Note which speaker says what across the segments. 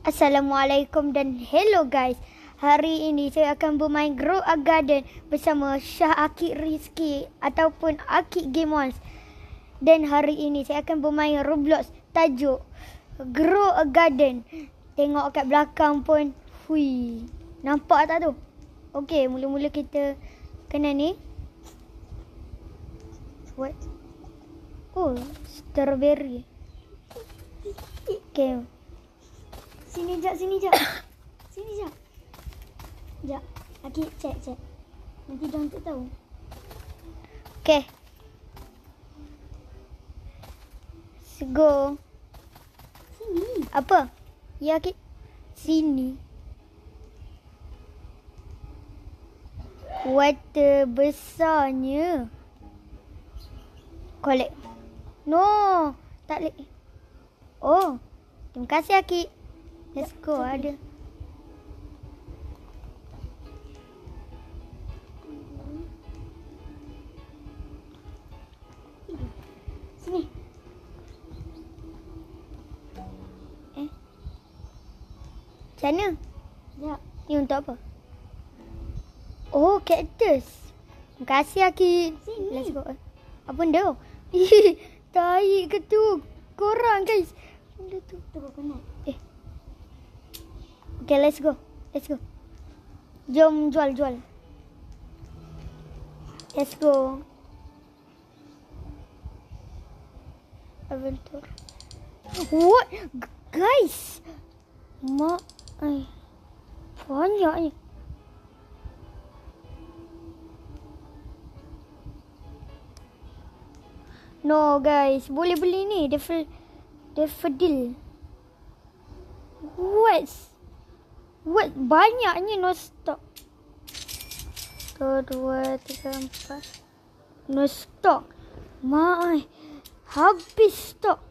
Speaker 1: Assalamualaikum dan hello guys. Hari ini saya akan bermain Grow a Garden bersama Syah Akik Rizky ataupun Akik Gamers. Dan hari ini saya akan bermain Roblox tajuk Grow a Garden. Tengok kat belakang pun. Hui. Nampak tak tu? Okey, mula-mula kita kena ni. What? Oh, strawberry. Okay. Sini jap. Sini jap. Jap. Akik cek. Nanti diorang tak tahu. Okay. Let's go. Sini. Apa? Ya, Akik. Sini. Water besarnya. Collect. No. Tak boleh. Oh. Terima kasih, Akik. Let's go. Ada. Sini. Macam mana? Sekejap. Ni untuk apa? Oh, cactus. Terima kasih, Akik.
Speaker 2: Sini.
Speaker 1: Let's go. Apa benda? Tai ke tu? Korang, guys. Benda tu.
Speaker 2: Tu coconut.
Speaker 1: Okay, let's go. Jom jual. Let's go. Adventure. What? Guys. Banyaknya. No, guys. Boleh beli ni. Daffodil. What? Banyaknya no stock. 1, 2, 3, 4. No stock. Habis stok.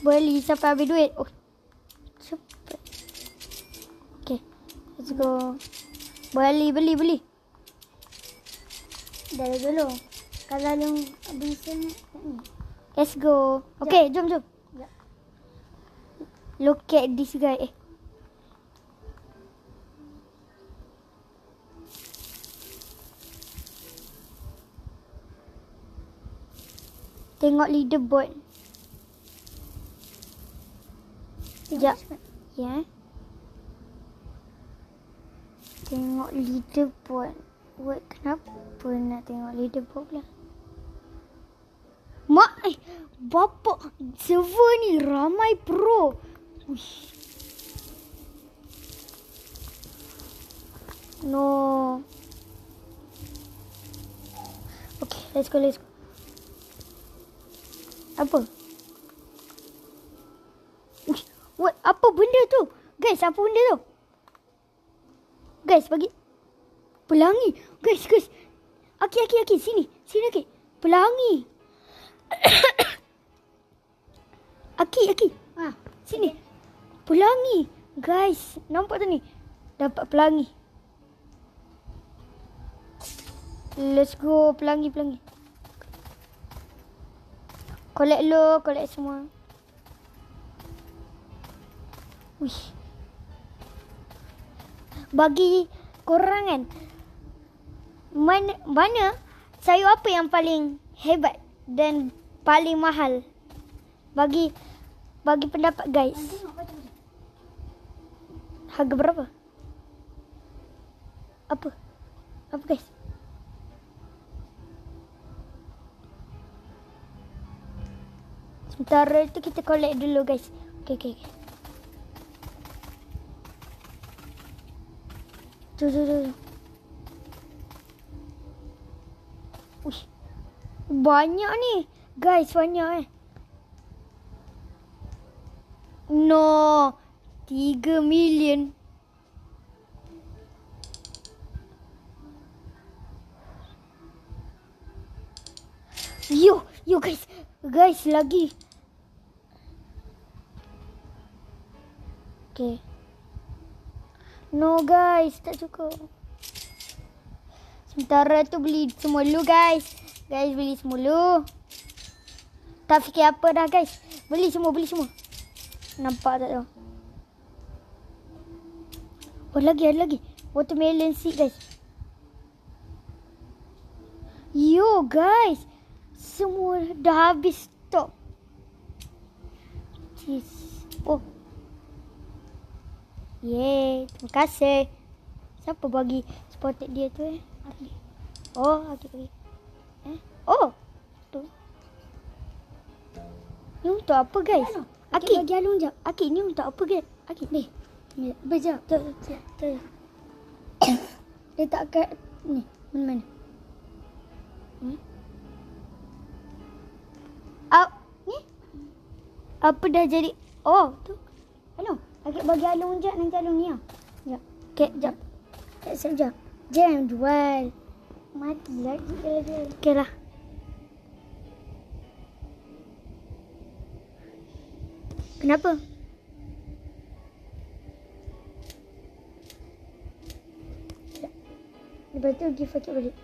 Speaker 1: Beli sampai habis duit. Oh, cepat. Okay, let's go. Beli.
Speaker 2: Dah dulu. Kalau yang bisa ni.
Speaker 1: Let's go. Okay, jom.
Speaker 2: Sekejap.
Speaker 1: Look at this guy. Tengok leaderboard. Sekejap. Ya. Tengok leaderboard. Wait, kenapa nak tengok leaderboard pula? Bapak, server ni ramai pro. Uish. No. Okay, let's go. Apa? Uish. What? Apa benda tu? Guys, apa benda tu? Guys, bagi. Pelangi. Guys. Akik, sini. Sini, Akik. Pelangi. Akik. Sini.
Speaker 2: Okay.
Speaker 1: Pelangi. Guys, nampak tak ni? Dapat pelangi. Let's go. Pelangi. Collect semua. Wih. Bagi korang kan, mana sayur apa yang paling hebat dan paling mahal? Bagi pendapat guys. Harga berapa? Apa guys? Sementara itu kita collect dulu guys. Okay. Tu. Uish. Banyak ni. Guys, banyak No. 3 million. Yo guys. Guys, lagi. Okay. No guys, tak cukup. Sementara tu beli semua dulu guys. Guys, beli semua dulu. Tak fikir apa dah guys. Beli semua. Nampak tak tu? Oh ada lagi. Watermelon seed guys. Yo guys. Semua dah habis stok. Cheese. Oh. Yeay. Terima kasih. Siapa bagi spotted dia tu Aki. Oh, Aki bagi. Oh. Tu. Ni untuk apa guys? Aki bagi Alung jap. Aki ni untuk apa guys? Aki. Ni. Bejap. Tu. Dia tak kat ni. Mana? Ni. Apa dah jadi? Oh, tu. Alung. Aki bagi Alung jap nanti Alung ni. Jap. Okey, jap. Sekejap. Jangan jual. Mati lagi. Okey lah. Kenapa? Lepas tu give paket balik.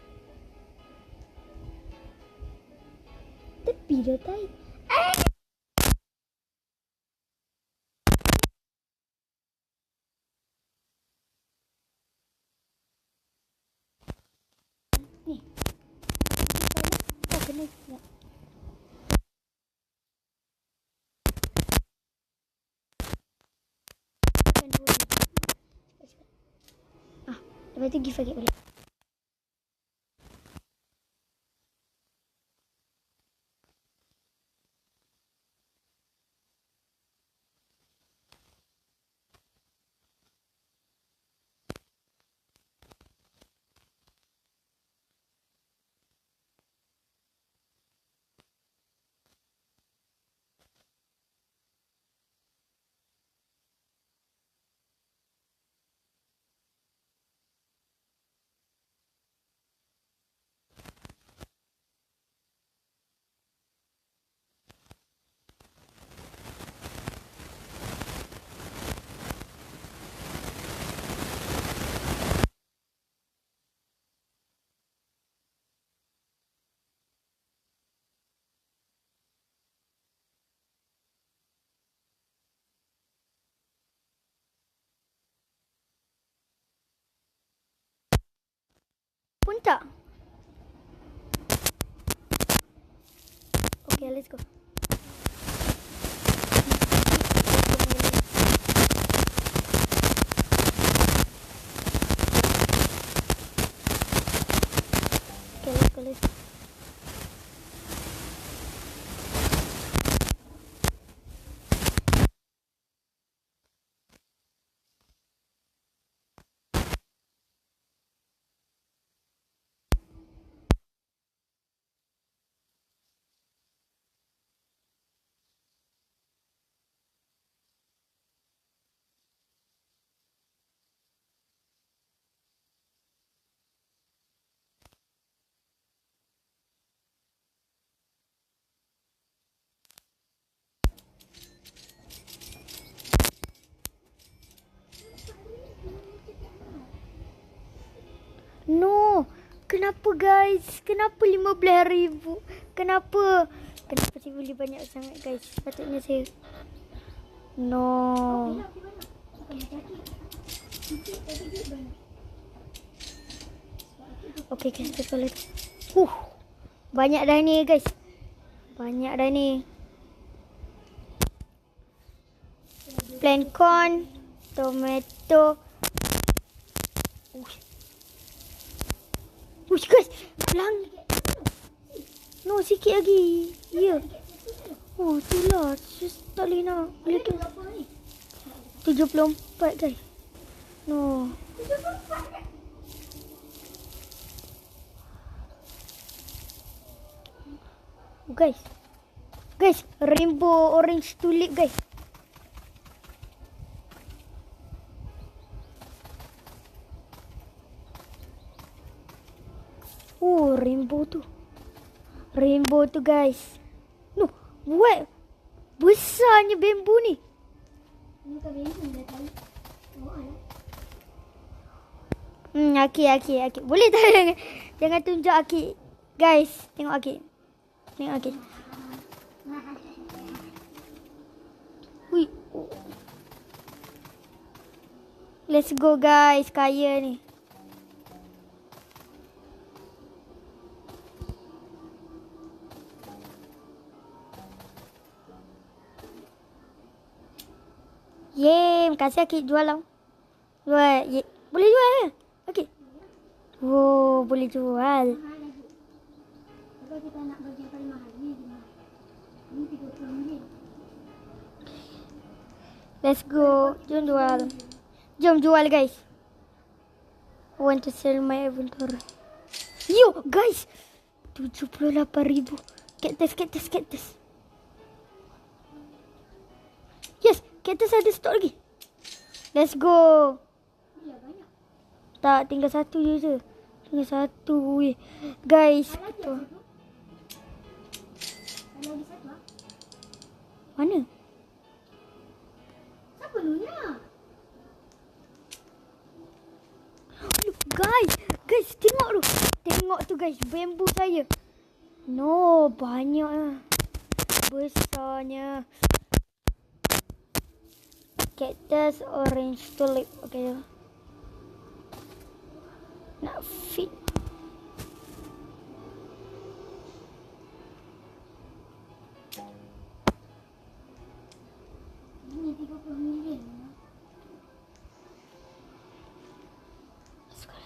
Speaker 1: Tepi dah tai. Ni. Tak kena. Lepas tu give paket balik. Pun tak. Okay, let's go. Okay, let's go. No. Kenapa guys? Kenapa 15,000? Kenapa saya beli banyak sangat guys? Patutnya saya. No. Okay, kita collect. Banyak dah ni guys. Banyak dah ni. Plain corn, tomato. Ush guys, lang. No, sikit lagi. Ya. Oh, tu lah. Just tak boleh nak. Boleh tu. 74 guys. No. Guys. Guys, rainbow orange tulip guys. Oh, rainbow tu. Rainbow tu guys. No, what? Besarnya bambu ni. Ini kan bambu dah tahu. Aki. Boleh tak? Jangan tunjuk Aki. Guys, tengok Aki. Tengok Aki. Ui. Oh. Let's go guys, kaya ni. Yeay, makasih Akik jual tau. Jual. Ye. Boleh jual ke? Okey. Oh, boleh jual.
Speaker 2: Kalau kita nak baju yang paling mahal ni, ini RM30.
Speaker 1: Let's go. Jom jual. Jom jual guys. I want to sell my inventory. Yo guys. 78,000. Cactus. Yes, cactus ada stok lagi. Let's go.
Speaker 2: Ya, banyak.
Speaker 1: Tak, tinggal satu je. Tinggal satu. Weh. Guys.
Speaker 2: Kalau lagi satu ah.
Speaker 1: Mana?
Speaker 2: Siapa Nunya?
Speaker 1: Guys, tengok tu. Tengok tu guys, bambu saya. No, banyak lah. Besarnya. Cactus orange tulip. Okay. Nak fit.
Speaker 2: Ini 30 million.
Speaker 1: Let's go.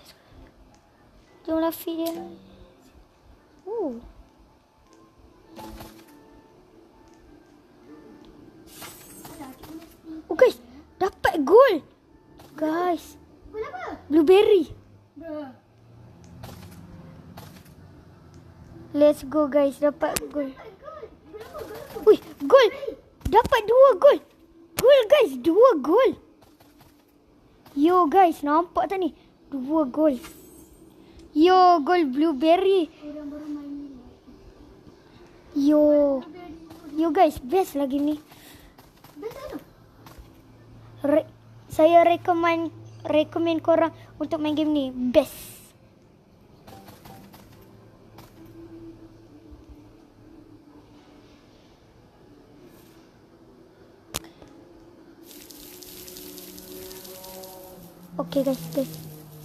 Speaker 1: Jomlah fit dia. Oh guys, dapat gold. Guys,
Speaker 2: Gula apa?
Speaker 1: blueberry.
Speaker 2: Bruh.
Speaker 1: Let's go guys, dapat gold.
Speaker 2: Gold. Berapa? Berapa?
Speaker 1: Wih, gold. Dapat 2 gold. Gold guys, 2 gold. Yo guys, nampak tak ni? 2 gold. Yo, gold blueberry.
Speaker 2: Orang baru main ni.
Speaker 1: Yo. Yo guys, best lagi ni.
Speaker 2: Best tu.
Speaker 1: Saya recommend korang untuk main game ni. Best. Okay guys.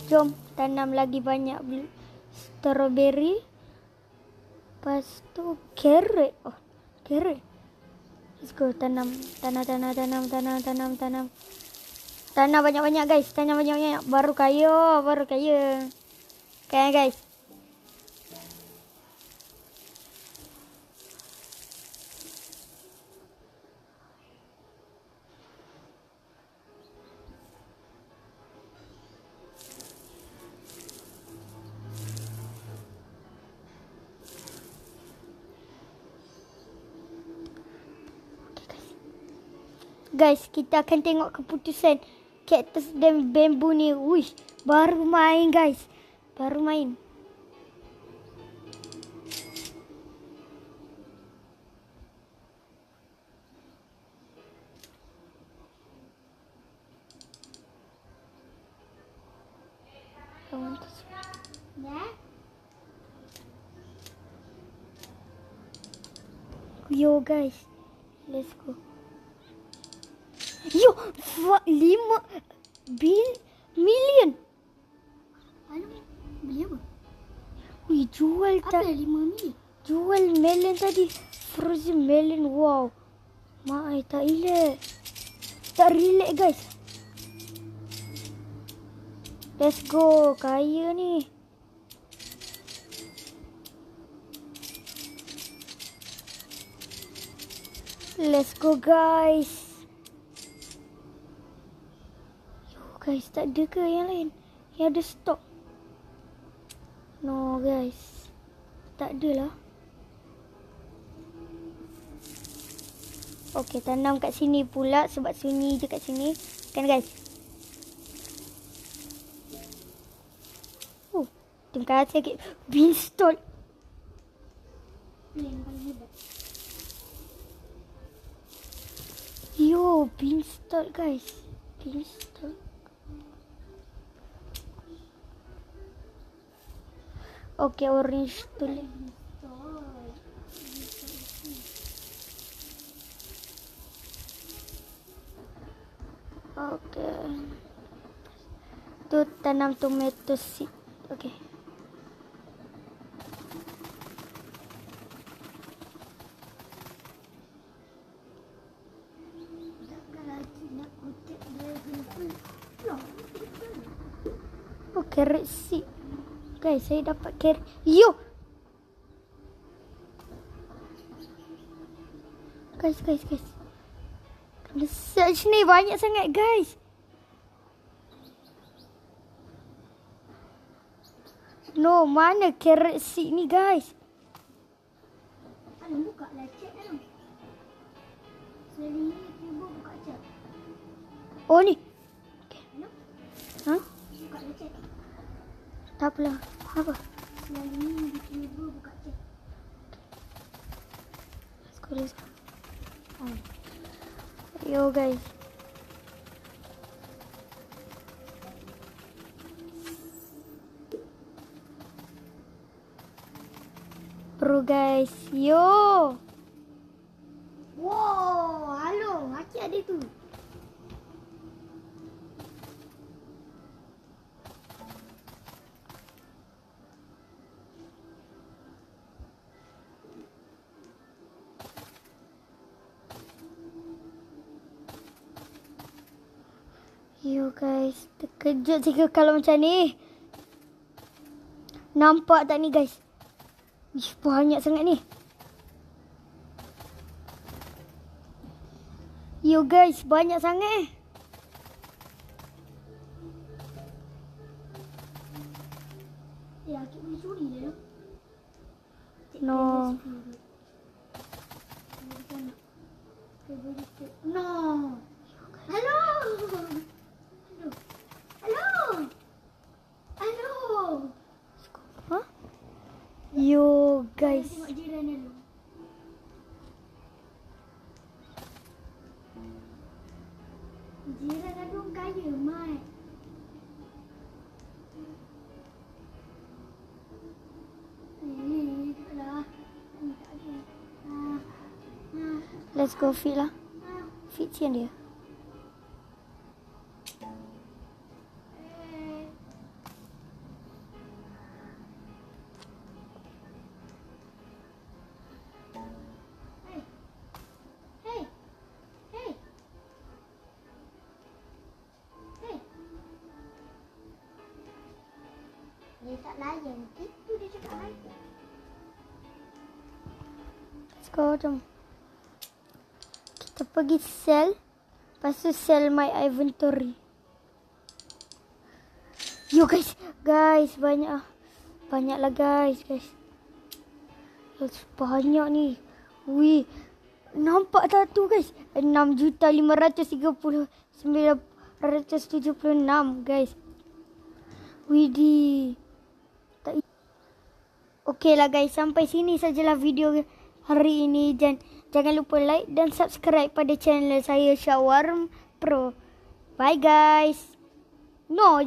Speaker 1: Jom tanam lagi banyak strawberry. Lepas tu carrot. Oh, carrot. Let's go tanam. Tanam banyak-banyak guys. Tanam banyak-banyak. Baru kaya. Kaya guys. Guys, kita akan tengok keputusan cactus dan bambu ni. Wish, baru main guys. Baru main.
Speaker 2: Ya.
Speaker 1: Yo guys, let's go. Yo, 5 million.
Speaker 2: Anu, beli apa?
Speaker 1: Wih, jual
Speaker 2: Apa
Speaker 1: tak?
Speaker 2: 5 million?
Speaker 1: Jual melon tadi. Frozen melon. Wow. Mai tak relax. Tak relax guys. Let's go. Kaya ni. Let's go guys. Yo guys, tak ada ke yang lain? Yang ada stok? No guys. Tak ada lah. Okay, tanam kat sini pula sebab sunyi je kat sini. Kan guys? Terima kasih. Beanstalk.
Speaker 2: Ni yang paling hebat.
Speaker 1: Yo, beanstalk guys. Beanstalk. Okay, orange tulip. Tu tanam tomato seed. Okay.
Speaker 2: Takkan lagi nak kutip dragon fruit. Loh,
Speaker 1: Oh, carrot seed. Guys, saya dapat carrot. Yo! Guys. Kena search ni banyak sangat, guys. No, mana carrot seed ni, guys?
Speaker 2: Alam buka lah chat Alam. Selalu ni cuba buka chat.
Speaker 1: Oh, ni.
Speaker 2: Alam,
Speaker 1: Ha?
Speaker 2: buka lah chat.
Speaker 1: Tak apalah. Apa?
Speaker 2: Selalu ni cuba buka chat.
Speaker 1: Let's go. Oh. Yo, guys. Bro, guys. Yo!
Speaker 2: Wow, halo, Aki ada tu.
Speaker 1: Yo, guys. Terkejut saya kalau macam ni. Nampak tak ni, guys? Ish, banyak sangat ni. Yo, guys. Banyak sangat.
Speaker 2: Aki boleh curi je tu.
Speaker 1: No.
Speaker 2: No. Halo.
Speaker 1: Huh? Yo, guys.
Speaker 2: Tengok jiran dulu. Jiran ada orang kaya, Mat. Taklah. Tak ada.
Speaker 1: Let's go feed lah. Feed sian dia.
Speaker 2: Dia tak layan. Itu dia cakap layan.
Speaker 1: Let's go, jom. Kita pergi sell. Lepas tu sell my inventory. Yo, guys. Guys, banyak. Banyak lah, guys. Guys, banyak ni. Wih. Nampak tak tu, guys? 6,539,976, guys. Widih. Okey lah, guys. Sampai sini sajalah video hari ini. Dan jangan lupa like dan subscribe pada channel saya, Shawarm Pro. Bye, guys. No.